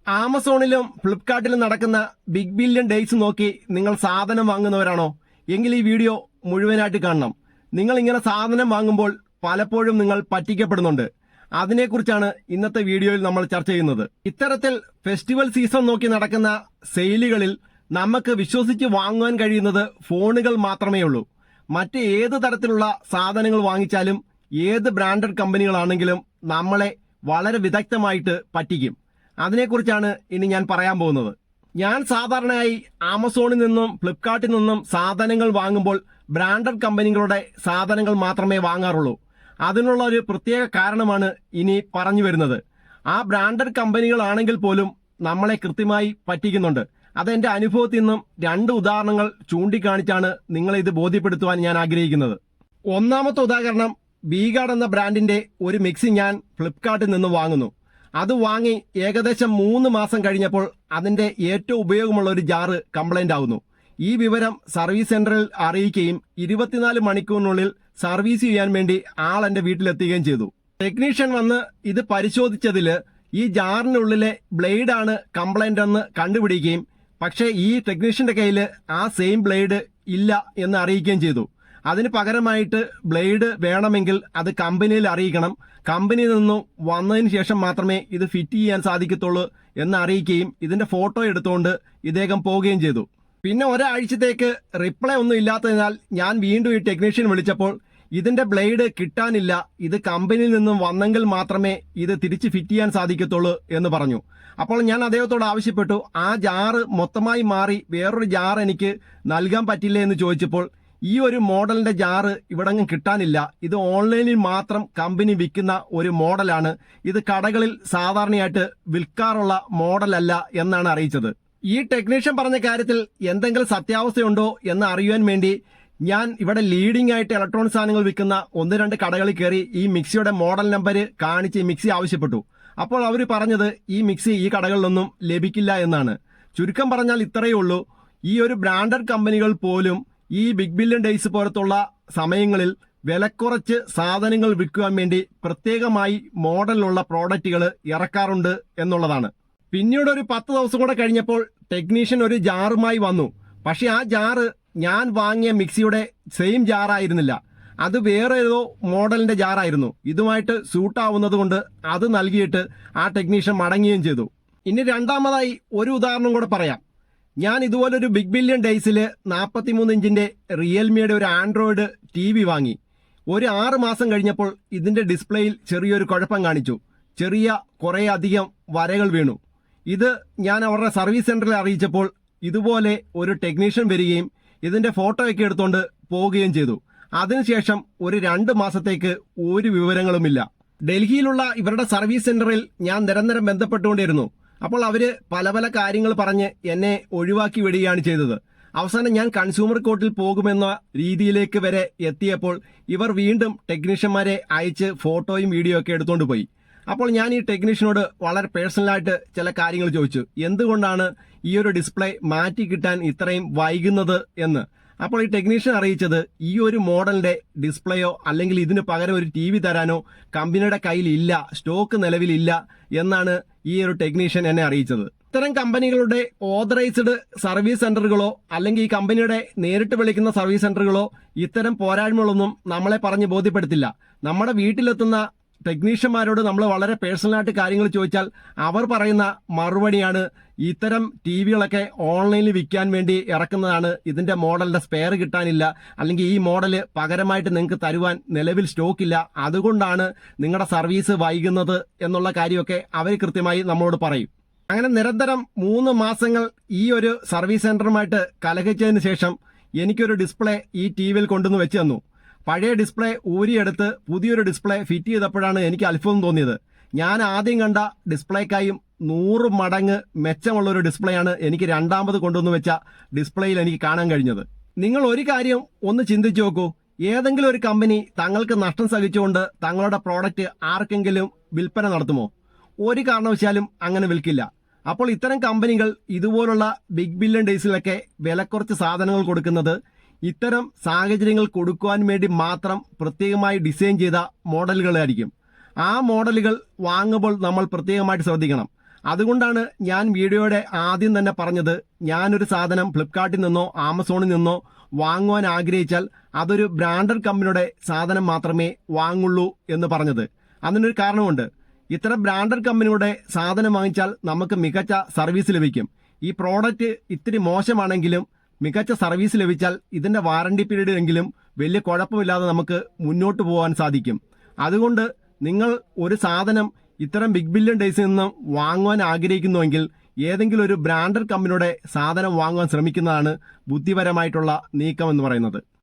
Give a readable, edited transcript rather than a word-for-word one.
ആമസോണിലും ഫ്ലിപ്കാർട്ടിലും നടക്കുന്ന big billion days നോക്കി നിങ്ങൾ സാധനം വാങ്ങുന്നവരാണോ? എങ്കിൽ ഈ വീഡിയോ മുഴുവനായിട്ട് കാണണം. നിങ്ങൾ ഇങ്ങനെ സാധനം വാങ്ങുമ്പോൾ പലപ്പോഴും നിങ്ങൾ പറ്റിക്കപ്പെടുന്നുണ്ട്. അതിനെക്കുറിച്ചാണ് ഇന്നത്തെ വീഡിയോയിൽ നമ്മൾ ചർച്ച ചെയ്യുന്നത്. ഇത്തരത്തിൽ ഫെസ്റ്റിവൽ സീസൺ നോക്കി നടക്കുന്ന സെയിലുകളിൽ നമുക്ക് വിശ്വസിച്ച് വാങ്ങുവാൻ കഴിയുന്നത് ഫോണുകൾ മാത്രമേ ഉള്ളൂ. മറ്റ് ഏത് തരത്തിലുള്ള സാധനങ്ങൾ വാങ്ങിച്ചാലും ഏത് ബ്രാൻഡഡ് കമ്പനികളാണെങ്കിലും നമ്മളെ വളരെ വിദഗ്ധമായിട്ട് പറ്റിക്കും. അതിനെക്കുറിച്ചാണ് ഇനി ഞാൻ പറയാൻ പോകുന്നത്. ഞാൻ സാധാരണയായി ആമസോണിൽ നിന്നും ഫ്ലിപ്കാർട്ടിൽ നിന്നും സാധനങ്ങൾ വാങ്ങുമ്പോൾ ബ്രാൻഡഡ് കമ്പനികളുടെ സാധനങ്ങൾ മാത്രമേ വാങ്ങാറുള്ളൂ. അതിനുള്ള ഒരു പ്രത്യേക കാരണമാണ് ഇനി പറഞ്ഞു വരുന്നത്. ആ ബ്രാൻഡഡ് കമ്പനികളാണെങ്കിൽ പോലും നമ്മളെ കൃത്യമായി പറ്റിക്കുന്നുണ്ട്. അതെന്റെ അനുഭവത്തിൽ നിന്നും 2 ഉദാഹരണങ്ങൾ ചൂണ്ടിക്കാണിച്ചാണ് നിങ്ങളെ ഇത് ബോധ്യപ്പെടുത്തുവാൻ ഞാൻ ആഗ്രഹിക്കുന്നത്. ഒന്നാമത്തെ ഉദാഹരണം, ബീഗാർഡ് എന്ന ബ്രാൻഡിന്റെ ഒരു മിക്സി ഞാൻ ഫ്ലിപ്കാർട്ടിൽ നിന്ന് വാങ്ങുന്നു. അത് വാങ്ങി ഏകദേശം 3 മാസം കഴിഞ്ഞപ്പോൾ അതിന്റെ ഏറ്റവും ഉപയോഗമുള്ള ഒരു ജാറ് കംപ്ലൈന്റ് ആവുന്നു. ഈ വിവരം സർവീസ് സെന്ററിൽ അറിയിക്കുകയും 24 മണിക്കൂറിനുള്ളിൽ സർവീസ് ചെയ്യാൻ വേണ്ടി ആൾ എന്റെ വീട്ടിലെത്തുകയും ചെയ്തു. ടെക്നീഷ്യൻ വന്ന് ഇത് പരിശോധിച്ചതിൽ ഈ ജാറിനുള്ളിലെ ബ്ലേഡാണ് കംപ്ലൈന്റ് എന്ന് കണ്ടുപിടിക്കുകയും പക്ഷേ ഈ ടെക്നീഷ്യന്റെ കയ്യിൽ ആ സെയിം ബ്ലേഡ് ഇല്ല എന്ന് അറിയിക്കുകയും ചെയ്തു. അതിന് പകരമായിട്ട് ബ്ലേഡ് വേണമെങ്കിൽ അത് കമ്പനിയിൽ അറിയിക്കണം, കമ്പനിയിൽ നിന്നും വന്നതിന് ശേഷം മാത്രമേ ഇത് ഫിറ്റ് ചെയ്യാൻ സാധിക്കത്തുള്ളൂ എന്ന് അറിയിക്കുകയും ഇതിന്റെ ഫോട്ടോ എടുത്തുകൊണ്ട് ഇദ്ദേഹം പോവുകയും ചെയ്തു. പിന്നെ ഒരാഴ്ചത്തേക്ക് റിപ്ലൈ ഒന്നും ഇല്ലാത്തതിനാൽ ഞാൻ വീണ്ടും ഈ ടെക്നീഷ്യൻ വിളിച്ചപ്പോൾ ഇതിന്റെ ബ്ലേഡ് കിട്ടാനില്ല, ഇത് കമ്പനിയിൽ നിന്നും വന്നെങ്കിൽ മാത്രമേ ഇത് തിരിച്ച് ഫിറ്റ് ചെയ്യാൻ സാധിക്കത്തുള്ളൂ എന്ന് പറഞ്ഞു. അപ്പോൾ ഞാൻ അദ്ദേഹത്തോട് ആവശ്യപ്പെട്ടു, ആ ജാറ് മൊത്തമായി മാറി വേറൊരു ജാർ എനിക്ക് നൽകാൻ പറ്റില്ല എന്ന് ചോദിച്ചപ്പോൾ ഈ ഒരു മോഡലിന്റെ ജാറ് ഇവിടെങ്ങും കിട്ടാനില്ല, ഇത് ഓൺലൈനിൽ മാത്രം കമ്പനി വിൽക്കുന്ന ഒരു മോഡലാണ്, ഇത് കടകളിൽ സാധാരണയായിട്ട് വിൽക്കാറുള്ള മോഡലല്ല എന്നാണ് അറിയിച്ചത്. ഈ ടെക്നീഷ്യൻ പറഞ്ഞ കാര്യത്തിൽ എന്തെങ്കിലും സത്യാവസ്ഥയുണ്ടോ എന്ന് അറിയുവാൻ വേണ്ടി ഞാൻ ഇവിടെ ലീഡിംഗ് ആയിട്ട് ഇലക്ട്രോണിക് സാധനങ്ങൾ വിൽക്കുന്ന 1-2 കടകളിൽ കയറി ഈ മിക്സിയുടെ മോഡൽ നമ്പർ കാണിച്ച് ഈ മിക്സി ആവശ്യപ്പെട്ടു. അപ്പോൾ അവർ പറഞ്ഞത് ഈ മിക്സി ഈ കടകളിലൊന്നും ലഭിക്കില്ല എന്നാണ്. ചുരുക്കം പറഞ്ഞാൽ ഇത്രയേ ഉള്ളൂ, ഈ ഒരു ബ്രാൻഡഡ് കമ്പനികൾ പോലും ഈ ബിഗ് ബില്യൺ ഡേയ്സ് പോലത്തുള്ള സമയങ്ങളിൽ വിലക്കുറച്ച് സാധനങ്ങൾ വിൽക്കുവാൻ വേണ്ടി പ്രത്യേകമായി മോഡലിലുള്ള പ്രോഡക്റ്റുകൾ ഇറക്കാറുണ്ട് എന്നുള്ളതാണ്. പിന്നീട് ഒരു 10 ദിവസം കൂടെ കഴിഞ്ഞപ്പോൾ ടെക്നീഷ്യൻ ഒരു ജാറുമായി വന്നു. പക്ഷെ ആ ജാറ് ഞാൻ വാങ്ങിയ മിക്സിയുടെ സെയിം ജാറായിരുന്നില്ല, അത് വേറെ ഏതോ മോഡലിന്റെ ജാറായിരുന്നു. ഇതുമായിട്ട് സൂട്ടാവുന്നത് കൊണ്ട് അത് നൽകിയിട്ട് ആ ടെക്നീഷ്യൻ മടങ്ങുകയും ചെയ്തു. ഇനി രണ്ടാമതായി ഒരു ഉദാഹരണം കൂടെ പറയാം. ഞാൻ ഇതുപോലൊരു ബിഗ് ബില്യൺ ഡേയ്സിൽ 43 ഇഞ്ചിന്റെ റിയൽമിയുടെ ഒരു ആൻഡ്രോയിഡ് TV വാങ്ങി. ഒരു 6 മാസം കഴിഞ്ഞപ്പോൾ ഇതിന്റെ ഡിസ്പ്ലേയിൽ ചെറിയൊരു കുഴപ്പം കാണിച്ചു, ചെറിയ കുറേ അധികം വരകൾ വീണു. ഇത് ഞാൻ അവരുടെ സർവീസ് സെന്ററിൽ അറിയിച്ചപ്പോൾ ഇതുപോലെ ഒരു ടെക്നീഷ്യൻ വരികയും ഇതിന്റെ ഫോട്ടോയൊക്കെ എടുത്തുകൊണ്ട് പോവുകയും ചെയ്തു. അതിനുശേഷം ഒരു 2 മാസത്തേക്ക് ഒരു വിവരങ്ങളുമില്ല. ഡൽഹിയിലുള്ള ഇവരുടെ സർവീസ് സെന്ററിൽ ഞാൻ നിരന്തരം ബന്ധപ്പെട്ടുകൊണ്ടിരുന്നു. അപ്പോൾ അവര് പല പല കാര്യങ്ങൾ പറഞ്ഞ് എന്നെ ഒഴിവാക്കി വിടുകയാണ് ചെയ്തത്. അവസാനം ഞാൻ കൺസ്യൂമർ കോർട്ടിൽ പോകുമെന്ന രീതിയിലേക്ക് വരെ എത്തിയപ്പോൾ ഇവർ വീണ്ടും ടെക്നീഷ്യന്മാരെ അയച്ച് ഫോട്ടോയും വീഡിയോ ഒക്കെ എടുത്തുകൊണ്ട് പോയി. അപ്പോൾ ഞാൻ ഈ ടെക്നീഷ്യനോട് വളരെ പേഴ്സണലായിട്ട് ചില കാര്യങ്ങൾ ചോദിച്ചു, എന്തുകൊണ്ടാണ് ഈ ഒരു ഡിസ്പ്ലേ മാറ്റി കിട്ടാൻ ഇത്രയും വൈകുന്നത് എന്ന്. അപ്പോൾ ഈ ടെക്നീഷ്യൻ അറിയിച്ചത് ഈ ഒരു മോഡലിന്റെ ഡിസ്പ്ലേയോ അല്ലെങ്കിൽ ഇതിന് പകരം ഒരു TV തരാനോ കമ്പനിയുടെ കയ്യിൽ ഇല്ല, സ്റ്റോക്ക് നിലവിലില്ല എന്നാണ് ഈ ഒരു ടെക്നീഷ്യൻ എന്നെ അറിയിച്ചത്. ഇത്തരം കമ്പനികളുടെ ഓതറൈസ്ഡ് സർവീസ് സെന്ററുകളോ അല്ലെങ്കിൽ ഈ കമ്പനിയുടെ നേരിട്ട് വിളിക്കുന്ന സർവീസ് സെന്ററുകളോ ഇത്തരം പോരായ്മകളൊന്നും നമ്മളെ പറഞ്ഞ് ബോധ്യപ്പെടുത്തില്ല. നമ്മുടെ വീട്ടിലെത്തുന്ന ടെക്നീഷ്യന്മാരോട് നമ്മൾ വളരെ പേഴ്സണലായിട്ട് കാര്യങ്ങൾ ചോദിച്ചാൽ അവർ പറയുന്ന മറുപടിയാണ്, ഇത്തരം TVകളൊക്കെ ഓൺലൈനിൽ വിൽക്കാൻ വേണ്ടി ഇറക്കുന്നതാണ്, ഇതിന്റെ മോഡലിന്റെ സ്പെയർ കിട്ടാനില്ല, അല്ലെങ്കിൽ ഈ മോഡല് പകരമായിട്ട് നിങ്ങൾക്ക് തരുവാൻ നിലവിൽ സ്റ്റോക്കില്ല, അതുകൊണ്ടാണ് നിങ്ങളുടെ സർവീസ് വൈകുന്നത് എന്നുള്ള കാര്യമൊക്കെ അവർ കൃത്യമായി നമ്മളോട് പറയും. അങ്ങനെ നിരന്തരം 3 മാസങ്ങൾ ഈ ഒരു സർവീസ് സെന്ററുമായിട്ട് കലഹിച്ചതിന് ശേഷം എനിക്കൊരു ഡിസ്പ്ലേ ഈ TVയിൽ കൊണ്ടുവന്ന് വെച്ച് തന്നു. പഴയ ഡിസ്പ്ലേ ഊരിയെടുത്ത് പുതിയൊരു ഡിസ്പ്ലേ ഫിറ്റ് ചെയ്തപ്പോഴാണ് എനിക്ക് അത്ഭുതം തോന്നിയത്. ഞാൻ ആദ്യം കണ്ട ഡിസ്പ്ലേക്കായും 100 മടങ്ങ് മെച്ചമുള്ള ഒരു ഡിസ്പ്ലേയാണ് എനിക്ക് രണ്ടാമത് കൊണ്ടുവന്ന് വെച്ച ഡിസ്പ്ലേയിൽ എനിക്ക് കാണാൻ കഴിഞ്ഞത്. നിങ്ങൾ ഒരു കാര്യം ഒന്ന് ചിന്തിച്ചു നോക്കൂ, ഏതെങ്കിലും ഒരു കമ്പനി തങ്ങൾക്ക് നഷ്ടം സഹിച്ചുകൊണ്ട് തങ്ങളുടെ പ്രോഡക്റ്റ് ആർക്കെങ്കിലും വിൽപ്പന നടത്തുമോ? ഒരു കാരണവശാലും അങ്ങനെ വിൽക്കില്ല. അപ്പോൾ ഇത്തരം കമ്പനികൾ ഇതുപോലുള്ള ബിഗ് ബില്യൺ ഡേയ്സിലൊക്കെ വിലക്കുറച്ച് സാധനങ്ങൾ കൊടുക്കുന്നത് ഇത്തരം സാഹചര്യങ്ങൾ കൊടുക്കുവാൻ വേണ്ടി മാത്രം പ്രത്യേകമായി ഡിസൈൻ ചെയ്ത മോഡലുകളായിരിക്കും. ആ മോഡലുകൾ വാങ്ങുമ്പോൾ നമ്മൾ പ്രത്യേകമായിട്ട് ശ്രദ്ധിക്കണം. അതുകൊണ്ടാണ് ഞാൻ വീഡിയോയുടെ ആദ്യം തന്നെ പറഞ്ഞത്, ഞാനൊരു സാധനം ഫ്ലിപ്കാർട്ടിൽ നിന്നോ ആമസോണിൽ നിന്നോ വാങ്ങുവാൻ ആഗ്രഹിച്ചാൽ അതൊരു ബ്രാൻഡഡ് കമ്പനിയുടെ സാധനം മാത്രമേ വാങ്ങുള്ളൂ എന്ന് പറഞ്ഞത്. അതിനൊരു കാരണമുണ്ട്. ഇത്തരം ബ്രാൻഡഡ് കമ്പനിയുടെ സാധനം വാങ്ങിച്ചാൽ നമുക്ക് മികച്ച സർവീസ് ലഭിക്കും. ഈ പ്രോഡക്റ്റ് ഇത്തിരി മോശമാണെങ്കിലും മികച്ച സർവീസ് ലഭിച്ചാൽ ഇതിന്റെ വാറണ്ടി പീരീഡ് എങ്കിലും വലിയ കുഴപ്പമില്ലാതെ നമുക്ക് മുന്നോട്ട് പോകാൻ സാധിക്കും. അതുകൊണ്ട് നിങ്ങൾ ഒരു സാധനം ഇത്തരം ബിഗ് ബില്യൺ ഡേയ്സിൽ നിന്നും വാങ്ങുവാൻ ആഗ്രഹിക്കുന്നുവെങ്കിൽ ഏതെങ്കിലും ഒരു ബ്രാൻഡഡ് കമ്പനിയുടെ സാധനം വാങ്ങുവാൻ ശ്രമിക്കുന്നതാണ് ബുദ്ധിപരമായിട്ടുള്ള നീക്കം എന്ന് പറയുന്നത്.